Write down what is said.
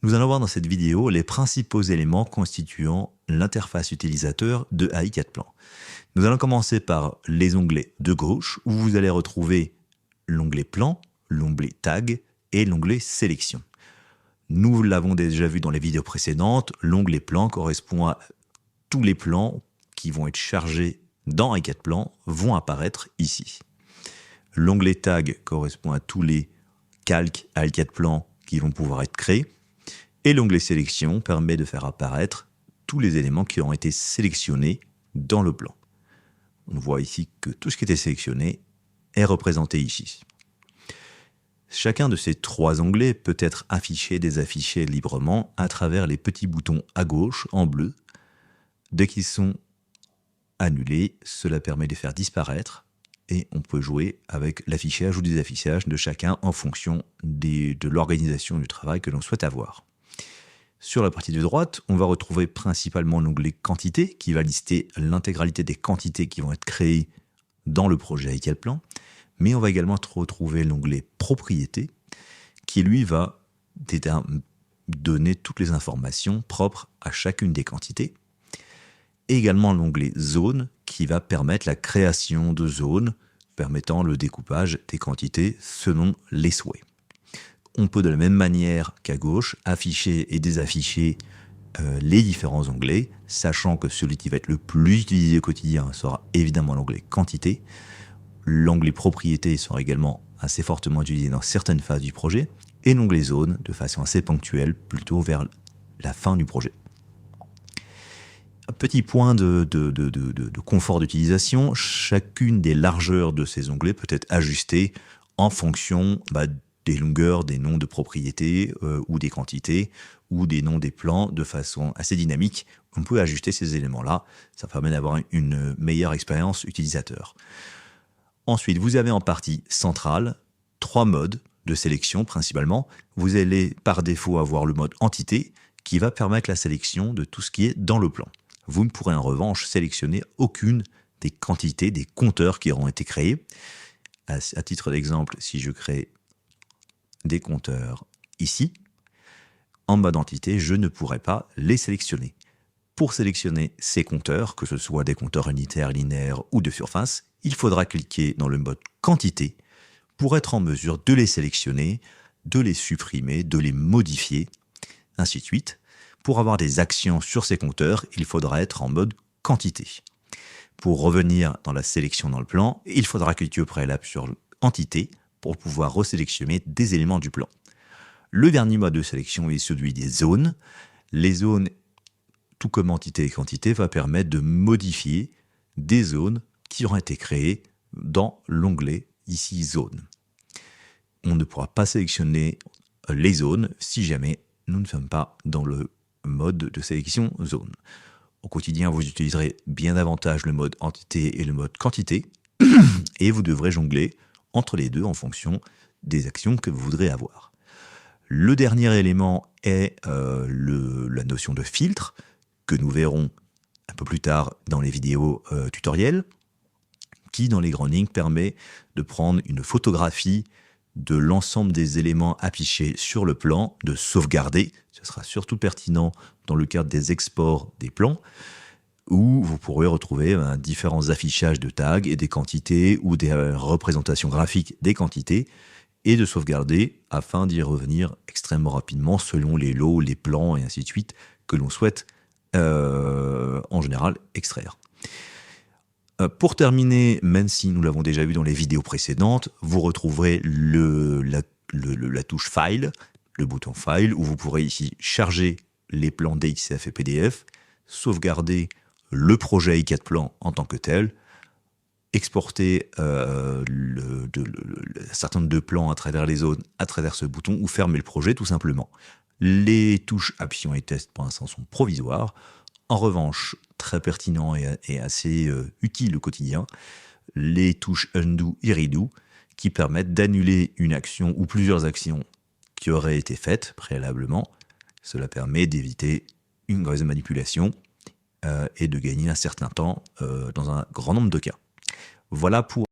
Nous allons voir dans cette vidéo les principaux éléments constituant l'interface utilisateur de AI 4Plan. Nous allons commencer par les onglets de gauche où vous allez retrouver l'onglet Plan, l'onglet Tag et l'onglet Sélection. Nous l'avons déjà vu dans les vidéos précédentes, l'onglet Plan correspond à tous les plans qui vont être chargés dans AI 4Plan vont apparaître ici. L'onglet Tag correspond à tous les calques AI 4Plan qui vont pouvoir être créés. Et l'onglet Sélection permet de faire apparaître tous les éléments qui ont été sélectionnés dans le plan. On voit ici que tout ce qui était sélectionné est représenté ici. Chacun de ces trois onglets peut être affiché, désaffiché librement à travers les petits boutons à gauche en bleu. Dès qu'ils sont annulés, cela permet de les faire disparaître et on peut jouer avec l'affichage ou désaffichage de chacun en fonction de l'organisation du travail que l'on souhaite avoir. Sur la partie de droite, on va retrouver principalement l'onglet Quantité qui va lister l'intégralité des quantités qui vont être créées dans le projet AI 4Plan, mais on va également retrouver l'onglet Propriétés qui lui va donner toutes les informations propres à chacune des quantités, et également l'onglet Zone qui va permettre la création de zones permettant le découpage des quantités selon les souhaits. On peut de la même manière qu'à gauche afficher et désafficher les différents onglets, sachant que celui qui va être le plus utilisé au quotidien sera évidemment l'onglet Quantité. L'onglet Propriété sera également assez fortement utilisé dans certaines phases du projet, et l'onglet Zone de façon assez ponctuelle, plutôt vers la fin du projet. Un petit point de confort d'utilisation, chacune des largeurs de ces onglets peut être ajustée en fonction des longueurs, des noms de propriétés ou des quantités ou des noms des plans de façon assez dynamique. On peut ajuster ces éléments-là, ça permet d'avoir une meilleure expérience utilisateur. Ensuite, vous avez en partie centrale 3 modes de sélection principalement. Vous allez par défaut avoir le mode entité qui va permettre la sélection de tout ce qui est dans le plan. Vous ne pourrez en revanche sélectionner aucune des quantités, des compteurs qui auront été créés. À titre d'exemple, si je crée des compteurs ici, en mode entité, je ne pourrai pas les sélectionner. Pour sélectionner ces compteurs, que ce soit des compteurs unitaires, linéaires ou de surface, il faudra cliquer dans le mode quantité pour être en mesure de les sélectionner, de les supprimer, de les modifier, ainsi de suite. Pour avoir des actions sur ces compteurs, il faudra être en mode quantité. Pour revenir dans la sélection dans le plan, il faudra cliquer au préalable sur entité pour pouvoir resélectionner des éléments du plan. Le dernier mode de sélection est celui des zones. Les zones, tout comme entité et quantité, va permettre de modifier des zones qui auront été créées dans l'onglet ici zone. On ne pourra pas sélectionner les zones si jamais nous ne sommes pas dans le mode de sélection zone. Au quotidien, vous utiliserez bien davantage le mode entité et le mode quantité et vous devrez jongler entre les deux en fonction des actions que vous voudrez avoir. Le dernier élément est la notion de filtre que nous verrons un peu plus tard dans les vidéos tutoriels, qui dans les grandes lignes permet de prendre une photographie de l'ensemble des éléments affichés sur le plan, de sauvegarder. Ce sera surtout pertinent dans le cadre des exports des plans, où vous pourrez retrouver différents affichages de tags et des quantités ou des représentations graphiques des quantités et de sauvegarder afin d'y revenir extrêmement rapidement selon les lots, les plans et ainsi de suite que l'on souhaite en général extraire. Pour terminer, même si nous l'avons déjà vu dans les vidéos précédentes, vous retrouverez la touche File, le bouton File, où vous pourrez ici charger les plans DXF et PDF, sauvegarder le projet AI 4Plan en tant que tel, exporter un certain nombre de plans à travers les zones, à travers ce bouton, ou fermer le projet tout simplement. Les touches Action et Test pour l'instant sont provisoires. En revanche, très pertinent et assez utile au quotidien, les touches Undo et Redo qui permettent d'annuler une action ou plusieurs actions qui auraient été faites préalablement. Cela permet d'éviter une mauvaise manipulation et de gagner un certain temps dans un grand nombre de cas. Voilà pour